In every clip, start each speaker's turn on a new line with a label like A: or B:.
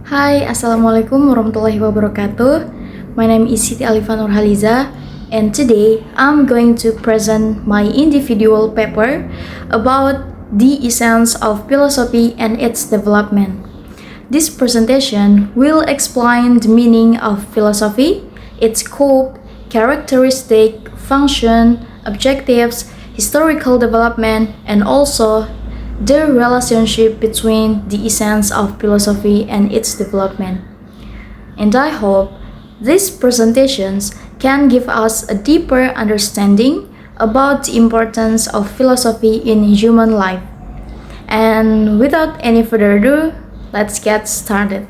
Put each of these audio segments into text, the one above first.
A: Hai, Assalamualaikum warahmatullahi wabarakatuh. My name is Siti Alifa Nurhaliza, and today I'm going to present my individual paper about the essence of philosophy and its development. This presentation will explain the meaning of philosophy, its scope, characteristic, function, objectives, historical development, and also the relationship between the essence of philosophy and its development. And I hope these presentations can give us a deeper understanding about the importance of philosophy in human life. And without any further ado, let's get started.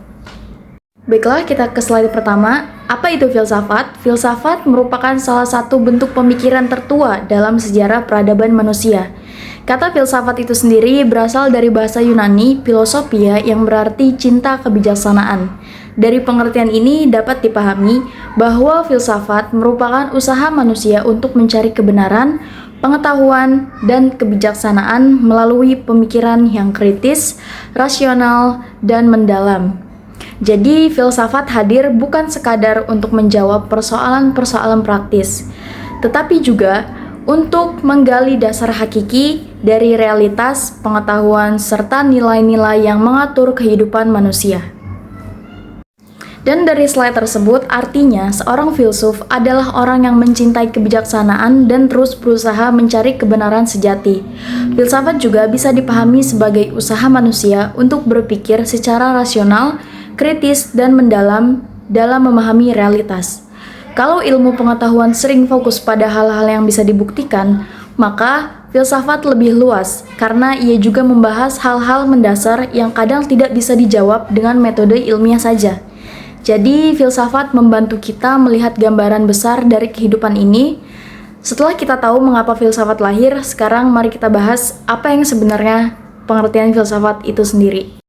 A: Baiklah, kita ke slide pertama. Apa itu filsafat? Filsafat merupakan salah satu bentuk pemikiran tertua dalam sejarah peradaban manusia. Kata filsafat itu sendiri berasal dari bahasa Yunani, philosophia, yang berarti cinta kebijaksanaan. Dari pengertian ini dapat dipahami bahwa filsafat merupakan usaha manusia untuk mencari kebenaran, pengetahuan, dan kebijaksanaan melalui pemikiran yang kritis, rasional, dan mendalam. Jadi, filsafat hadir bukan sekadar untuk menjawab persoalan-persoalan praktis, tetapi juga untuk menggali dasar hakiki dari realitas, pengetahuan, serta nilai-nilai yang mengatur kehidupan manusia. Dan dari slide tersebut, artinya seorang filsuf adalah orang yang mencintai kebijaksanaan dan terus berusaha mencari kebenaran sejati. Filsafat juga bisa dipahami sebagai usaha manusia untuk berpikir secara rasional, kritis, dan mendalam dalam memahami realitas. Kalau ilmu pengetahuan sering fokus pada hal-hal yang bisa dibuktikan, maka filsafat lebih luas karena ia juga membahas hal-hal mendasar yang kadang tidak bisa dijawab dengan metode ilmiah saja. Jadi, filsafat membantu kita melihat gambaran besar dari kehidupan ini. Setelah kita tahu mengapa filsafat lahir, sekarang mari kita bahas apa yang sebenarnya pengertian filsafat itu sendiri.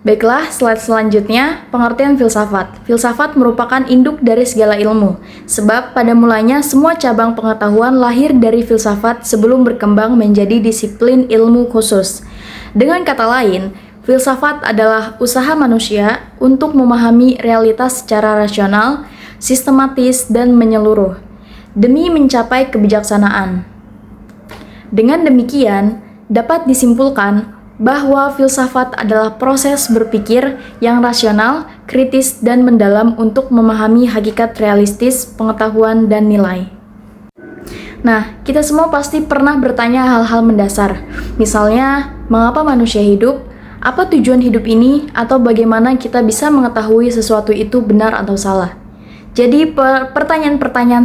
A: Baiklah, slide selanjutnya, pengertian filsafat. Filsafat merupakan induk dari segala ilmu, sebab pada mulanya semua cabang pengetahuan lahir dari filsafat sebelum berkembang menjadi disiplin ilmu khusus. Dengan kata lain, filsafat adalah usaha manusia untuk memahami realitas secara rasional, sistematis, dan menyeluruh, demi mencapai kebijaksanaan. Dengan demikian, dapat disimpulkan bahwa filsafat adalah proses berpikir yang rasional, kritis, dan mendalam untuk memahami hakikat realistis, pengetahuan, dan nilai. Nah, kita semua pasti pernah bertanya hal-hal mendasar. Misalnya, mengapa manusia hidup? Apa tujuan hidup ini? Atau bagaimana kita bisa mengetahui sesuatu itu benar atau salah? Jadi, pertanyaan-pertanyaan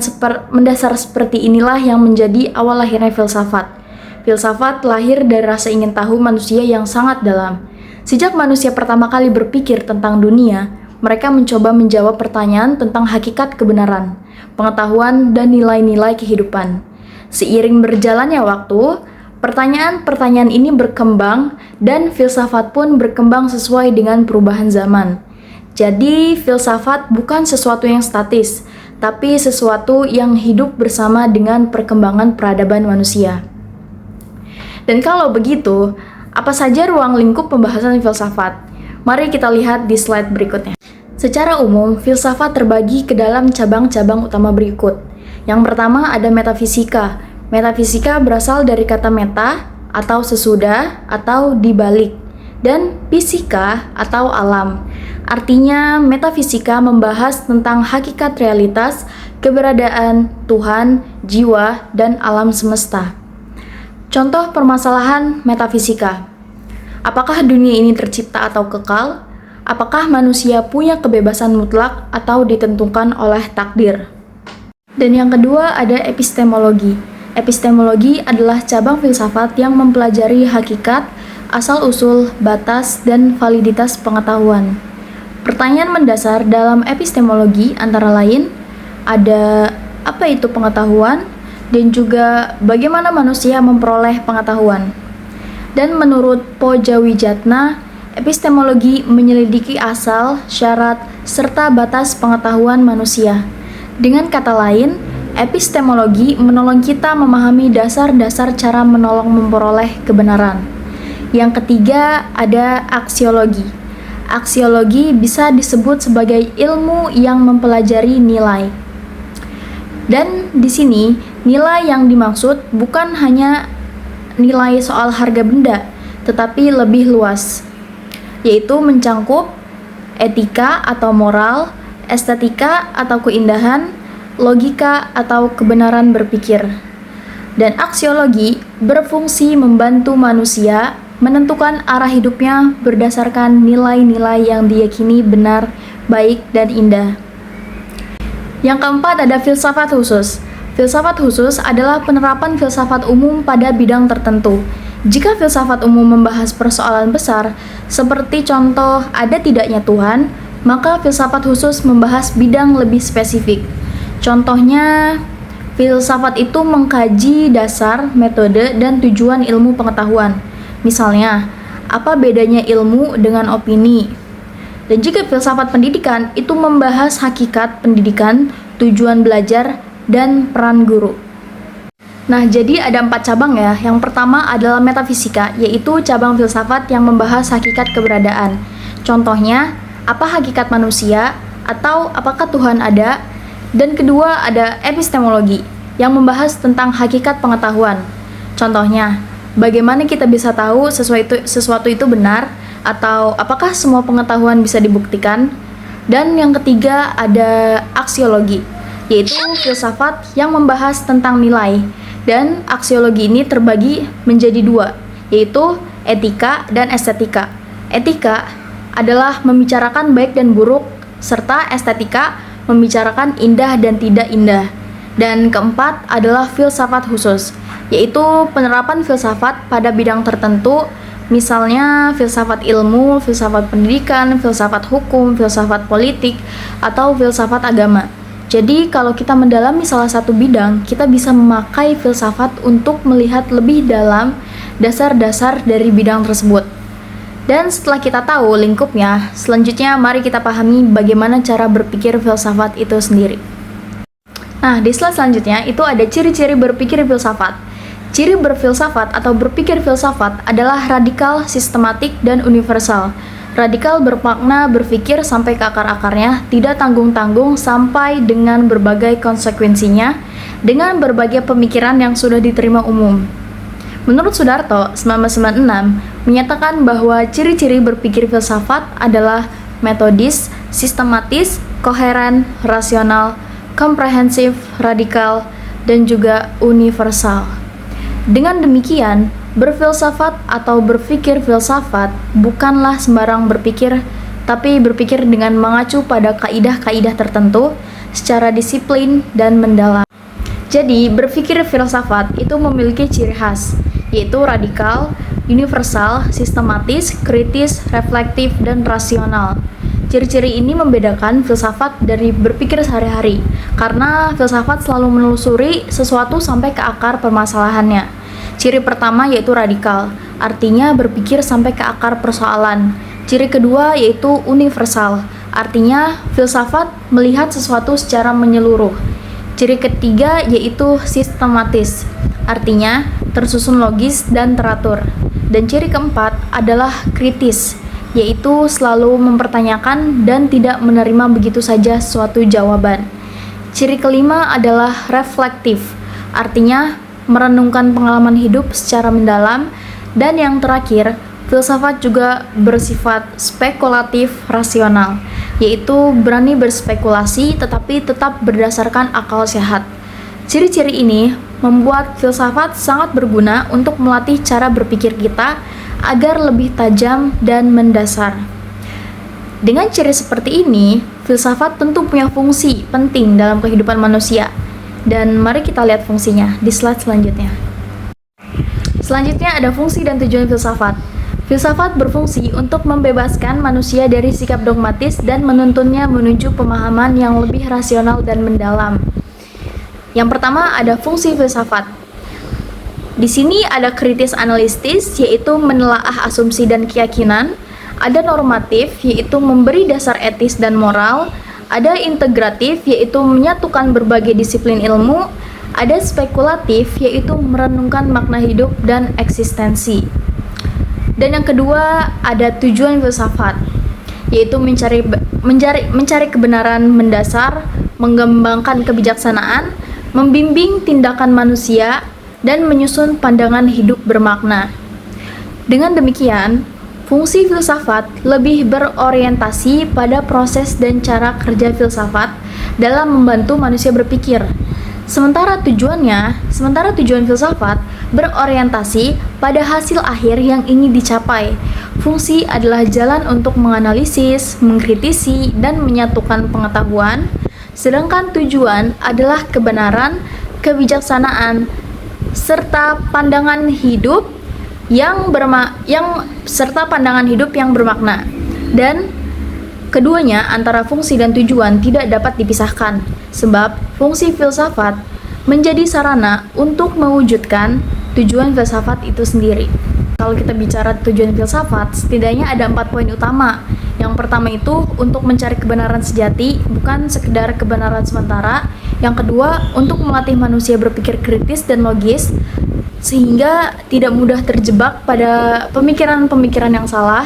A: mendasar seperti inilah yang menjadi awal lahirnya filsafat. Filsafat lahir dari rasa ingin tahu manusia yang sangat dalam. Sejak manusia pertama kali berpikir tentang dunia, mereka mencoba menjawab pertanyaan tentang hakikat kebenaran, pengetahuan, dan nilai-nilai kehidupan. Seiring berjalannya waktu, pertanyaan-pertanyaan ini berkembang dan filsafat pun berkembang sesuai dengan perubahan zaman. Jadi, filsafat bukan sesuatu yang statis, tapi sesuatu yang hidup bersama dengan perkembangan peradaban manusia. Dan kalau begitu, apa saja ruang lingkup pembahasan filsafat? Mari kita lihat di slide berikutnya. Secara umum, filsafat terbagi ke dalam cabang-cabang utama berikut. Yang pertama ada metafisika. Metafisika berasal dari kata meta atau sesudah atau dibalik, dan fisika atau alam. Artinya, metafisika membahas tentang hakikat realitas, keberadaan Tuhan, jiwa, dan alam semesta. Contoh permasalahan metafisika. Apakah dunia ini tercipta atau kekal? Apakah manusia punya kebebasan mutlak atau ditentukan oleh takdir? Dan yang kedua ada epistemologi. Epistemologi adalah cabang filsafat yang mempelajari hakikat, asal-usul, batas, dan validitas pengetahuan. Pertanyaan mendasar dalam epistemologi antara lain ada apa itu pengetahuan, dan juga bagaimana manusia memperoleh pengetahuan. Dan menurut Pojawijatna, epistemologi menyelidiki asal, syarat, serta batas pengetahuan manusia. Dengan kata lain, epistemologi menolong kita memahami dasar-dasar cara memperoleh kebenaran. Yang ketiga ada aksiologi. Aksiologi bisa disebut sebagai ilmu yang mempelajari nilai. Dan di sini, nilai yang dimaksud bukan hanya nilai soal harga benda, tetapi lebih luas, yaitu mencangkup etika atau moral, estetika atau keindahan, logika atau kebenaran berpikir. Dan aksiologi berfungsi membantu manusia menentukan arah hidupnya berdasarkan nilai-nilai yang diyakini benar, baik, dan indah. Yang keempat ada filsafat khusus. Filsafat khusus adalah penerapan filsafat umum pada bidang tertentu. Jika filsafat umum membahas persoalan besar, seperti contoh ada tidaknya Tuhan, maka filsafat khusus membahas bidang lebih spesifik. Contohnya, filsafat itu mengkaji dasar, metode, dan tujuan ilmu pengetahuan. Misalnya, apa bedanya ilmu dengan opini? Dan jika filsafat pendidikan itu membahas hakikat pendidikan, tujuan belajar, dan peran guru. Nah, jadi ada 4 cabang ya. Yang pertama adalah metafisika, yaitu cabang filsafat yang membahas hakikat keberadaan. Contohnya, apa hakikat manusia atau apakah Tuhan ada? Dan kedua ada epistemologi, yang membahas tentang hakikat pengetahuan. Contohnya, bagaimana kita bisa tahu sesuatu itu benar, atau apakah semua pengetahuan bisa dibuktikan? Dan yang ketiga ada aksiologi, yaitu filsafat yang membahas tentang nilai. Dan aksiologi ini terbagi menjadi 2, yaitu etika dan estetika. Etika adalah membicarakan baik dan buruk, serta estetika membicarakan indah dan tidak indah. Dan keempat adalah filsafat khusus, yaitu penerapan filsafat pada bidang tertentu, misalnya filsafat ilmu, filsafat pendidikan, filsafat hukum, filsafat politik, atau filsafat agama. Jadi kalau kita mendalami salah satu bidang, kita bisa memakai filsafat untuk melihat lebih dalam dasar-dasar dari bidang tersebut. Dan setelah kita tahu lingkupnya, selanjutnya mari kita pahami bagaimana cara berpikir filsafat itu sendiri. Nah, di slide selanjutnya itu ada ciri-ciri berpikir filsafat. Ciri berfilsafat atau berpikir filsafat adalah radikal, sistematik, dan universal. Radikal bermakna berpikir sampai ke akar-akarnya, tidak tanggung-tanggung sampai dengan berbagai konsekuensinya, dengan berbagai pemikiran yang sudah diterima umum. Menurut Sudarto, 1996, menyatakan bahwa ciri-ciri berpikir filsafat adalah metodis, sistematis, koheren, rasional, komprehensif, radikal, dan juga universal. Dengan demikian, berfilsafat atau berpikir filsafat bukanlah sembarang berpikir, tapi berpikir dengan mengacu pada kaidah-kaidah tertentu secara disiplin dan mendalam. Jadi, berpikir filsafat itu memiliki ciri khas, yaitu radikal, universal, sistematis, kritis, reflektif, dan rasional. Ciri-ciri ini membedakan filsafat dari berpikir sehari-hari, karena filsafat selalu menelusuri sesuatu sampai ke akar permasalahannya. Ciri pertama yaitu radikal, artinya berpikir sampai ke akar persoalan. Ciri kedua yaitu universal, artinya filsafat melihat sesuatu secara menyeluruh. Ciri ketiga yaitu sistematis, artinya tersusun logis dan teratur. Dan ciri keempat adalah kritis, yaitu selalu mempertanyakan dan tidak menerima begitu saja suatu jawaban. Ciri kelima adalah reflektif, artinya merenungkan pengalaman hidup secara mendalam. Dan yang terakhir, filsafat juga bersifat spekulatif rasional, yaitu berani berspekulasi tetapi tetap berdasarkan akal sehat. Ciri-ciri ini membuat filsafat sangat berguna untuk melatih cara berpikir kita agar lebih tajam dan mendasar. Dengan ciri seperti ini, filsafat tentu punya fungsi penting dalam kehidupan manusia. Dan mari kita lihat fungsinya di slide selanjutnya. Selanjutnya ada fungsi dan tujuan filsafat. Filsafat berfungsi untuk membebaskan manusia dari sikap dogmatis dan menuntunnya menuju pemahaman yang lebih rasional dan mendalam. Yang pertama ada fungsi filsafat. Di sini ada kritis analitis, yaitu menelaah asumsi dan keyakinan. Ada normatif, yaitu memberi dasar etis dan moral. Ada integratif, yaitu menyatukan berbagai disiplin ilmu. Ada spekulatif, yaitu merenungkan makna hidup dan eksistensi. Dan yang kedua ada tujuan filsafat. yaitu mencari kebenaran mendasar, mengembangkan kebijaksanaan, membimbing tindakan manusia, dan menyusun pandangan hidup bermakna. Dengan demikian, fungsi filsafat lebih berorientasi pada proses dan cara kerja filsafat dalam membantu manusia berpikir. Sementara tujuan filsafat berorientasi pada hasil akhir yang ingin dicapai. Fungsi adalah jalan untuk menganalisis, mengkritisi, dan menyatukan pengetahuan, sedangkan tujuan adalah kebenaran, kebijaksanaan, serta pandangan hidup yang bermakna. Dan keduanya antara fungsi dan tujuan tidak dapat dipisahkan, sebab fungsi filsafat menjadi sarana untuk mewujudkan tujuan filsafat itu sendiri. Kalau kita bicara tujuan filsafat, setidaknya ada 4 poin utama. Yang pertama itu untuk mencari kebenaran sejati, bukan sekedar kebenaran sementara. Yang kedua, untuk melatih manusia berpikir kritis dan logis, sehingga tidak mudah terjebak pada pemikiran-pemikiran yang salah.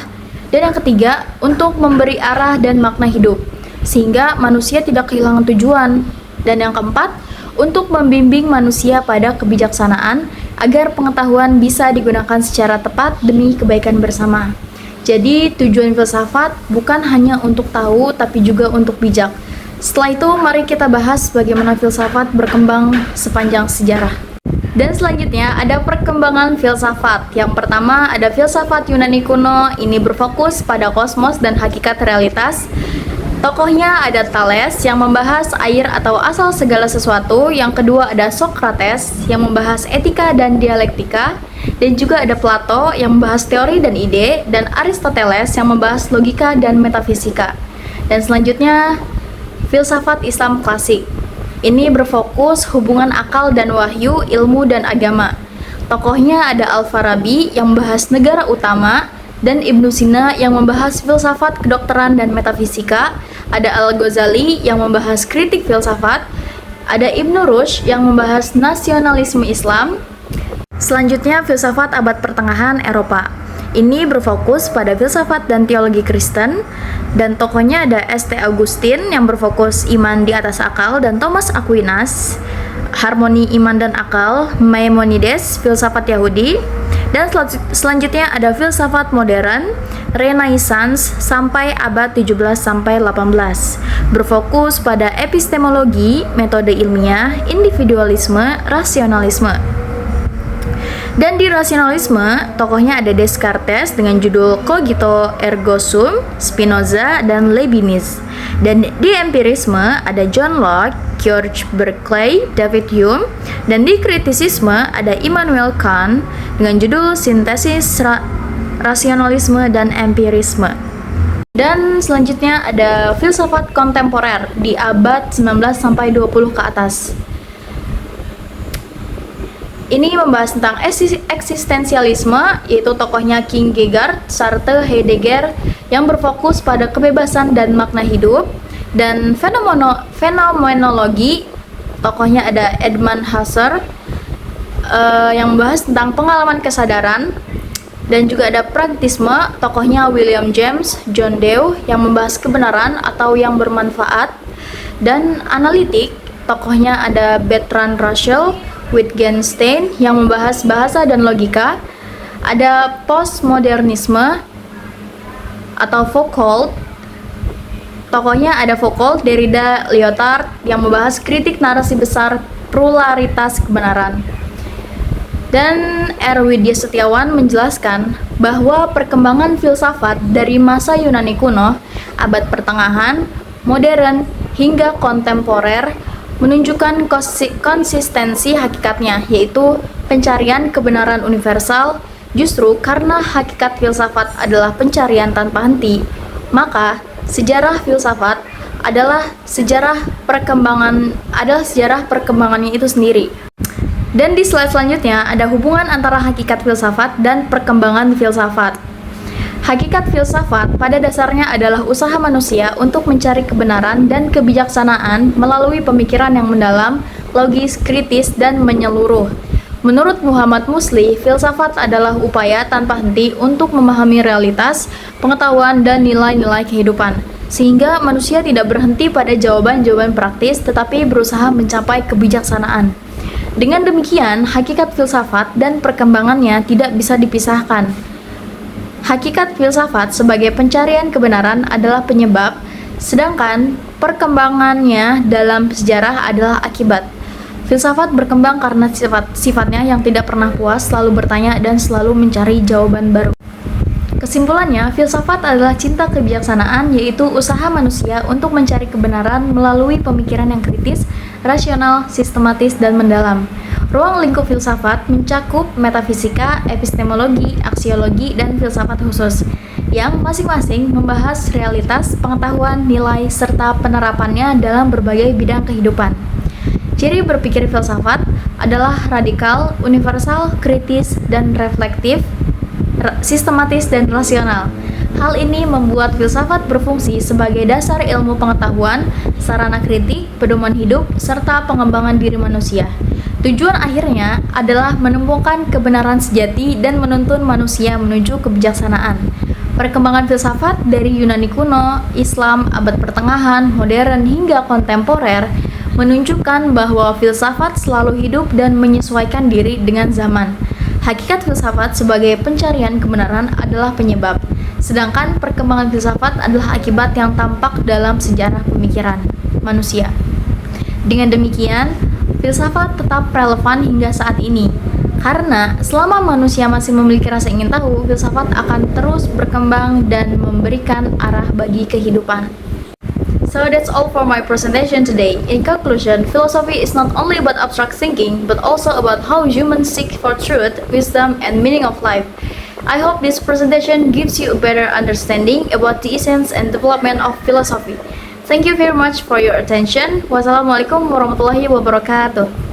A: Dan yang ketiga, untuk memberi arah dan makna hidup, sehingga manusia tidak kehilangan tujuan. Dan yang keempat, untuk membimbing manusia pada kebijaksanaan, agar pengetahuan bisa digunakan secara tepat demi kebaikan bersama. Jadi, tujuan filsafat bukan hanya untuk tahu, tapi juga untuk bijak. Setelah itu, mari kita bahas bagaimana filsafat berkembang sepanjang sejarah. Dan selanjutnya ada perkembangan filsafat. Yang pertama ada filsafat Yunani kuno, ini berfokus pada kosmos dan hakikat realitas. Tokohnya ada Thales yang membahas air atau asal segala sesuatu. Yang kedua ada Socrates yang membahas etika dan dialektika. Dan juga ada Plato yang membahas teori dan ide, dan Aristoteles yang membahas logika dan metafisika. Dan selanjutnya filsafat Islam klasik. Ini berfokus hubungan akal dan wahyu, ilmu dan agama. Tokohnya ada Al-Farabi yang membahas negara utama, dan Ibnu Sina yang membahas filsafat kedokteran dan metafisika. Ada Al-Ghazali yang membahas kritik filsafat. Ada Ibnu Rushd yang membahas nasionalisme Islam. Selanjutnya filsafat abad pertengahan Eropa. Ini berfokus pada filsafat dan teologi Kristen, dan tokohnya ada St. Augustine yang berfokus iman di atas akal, dan Thomas Aquinas, harmoni iman dan akal, Maimonides, filsafat Yahudi, dan selanjutnya ada filsafat modern, Renaissance sampai abad 17 sampai 18, berfokus pada epistemologi, metode ilmiah, individualisme, rasionalisme. Dan di rasionalisme, tokohnya ada Descartes dengan judul Cogito ergo sum, Spinoza, dan Leibniz. Dan di empirisme ada John Locke, George Berkeley, David Hume. Dan di kritisisme ada Immanuel Kant dengan judul Sintesis Rasionalisme dan Empirisme. Dan selanjutnya ada filsafat kontemporer di abad 19 sampai 20 ke atas. Ini membahas tentang eksistensialisme, yaitu tokohnya Kierkegaard, Sartre, Heidegger, yang berfokus pada kebebasan dan makna hidup. Dan fenomenologi, tokohnya ada Edmund Husserl, yang membahas tentang pengalaman kesadaran. Dan juga ada pragmatisme, tokohnya William James, John Dewey, yang membahas kebenaran atau yang bermanfaat. Dan analitik, tokohnya ada Bertrand Russell, Wittgenstein yang membahas bahasa dan logika. Ada postmodernisme atau Foucault. Tokohnya ada Foucault, Derrida, Lyotard yang membahas kritik narasi besar pluralitas kebenaran. Dan R. Widya Setiawan menjelaskan bahwa perkembangan filsafat dari masa Yunani kuno, abad pertengahan, modern, hingga kontemporer menunjukkan konsistensi hakikatnya, yaitu pencarian kebenaran universal. Justru karena hakikat filsafat adalah pencarian tanpa henti, maka sejarah filsafat adalah sejarah perkembangannya itu sendiri. Dan di slide selanjutnya ada hubungan antara hakikat filsafat dan perkembangan filsafat. Hakikat filsafat pada dasarnya adalah usaha manusia untuk mencari kebenaran dan kebijaksanaan melalui pemikiran yang mendalam, logis, kritis, dan menyeluruh. Menurut Muhammad Musli, filsafat adalah upaya tanpa henti untuk memahami realitas, pengetahuan, dan nilai-nilai kehidupan, sehingga manusia tidak berhenti pada jawaban-jawaban praktis tetapi berusaha mencapai kebijaksanaan. Dengan demikian, hakikat filsafat dan perkembangannya tidak bisa dipisahkan. Hakikat filsafat sebagai pencarian kebenaran adalah penyebab, sedangkan perkembangannya dalam sejarah adalah akibat. Filsafat berkembang karena sifatnya yang tidak pernah puas, selalu bertanya dan selalu mencari jawaban baru. Kesimpulannya, filsafat adalah cinta kebijaksanaan, yaitu usaha manusia untuk mencari kebenaran melalui pemikiran yang kritis, rasional, sistematis, dan mendalam. Ruang lingkup filsafat mencakup metafisika, epistemologi, aksiologi, dan filsafat khusus, yang masing-masing membahas realitas, pengetahuan, nilai, serta penerapannya dalam berbagai bidang kehidupan. Ciri berpikir filsafat adalah radikal, universal, kritis, dan reflektif, sistematis, dan rasional. Hal ini membuat filsafat berfungsi sebagai dasar ilmu pengetahuan, sarana kritik, pedoman hidup, serta pengembangan diri manusia. Tujuan akhirnya adalah menemukan kebenaran sejati dan menuntun manusia menuju kebijaksanaan. Perkembangan filsafat dari Yunani kuno, Islam, abad pertengahan, modern, hingga kontemporer menunjukkan bahwa filsafat selalu hidup dan menyesuaikan diri dengan zaman. Hakikat filsafat sebagai pencarian kebenaran adalah penyebab, sedangkan perkembangan filsafat adalah akibat yang tampak dalam sejarah pemikiran manusia. Dengan demikian, filsafat tetap relevan hingga saat ini, karena selama manusia masih memiliki rasa ingin tahu, filsafat akan terus berkembang dan memberikan arah bagi kehidupan. So that's all for my presentation today. In conclusion, philosophy is not only about abstract thinking, but also about how humans seek for truth, wisdom, and meaning of life. I hope this presentation gives you a better understanding about the essence and development of philosophy. Thank you very much for your attention. Wassalamualaikum warahmatullahi wabarakatuh.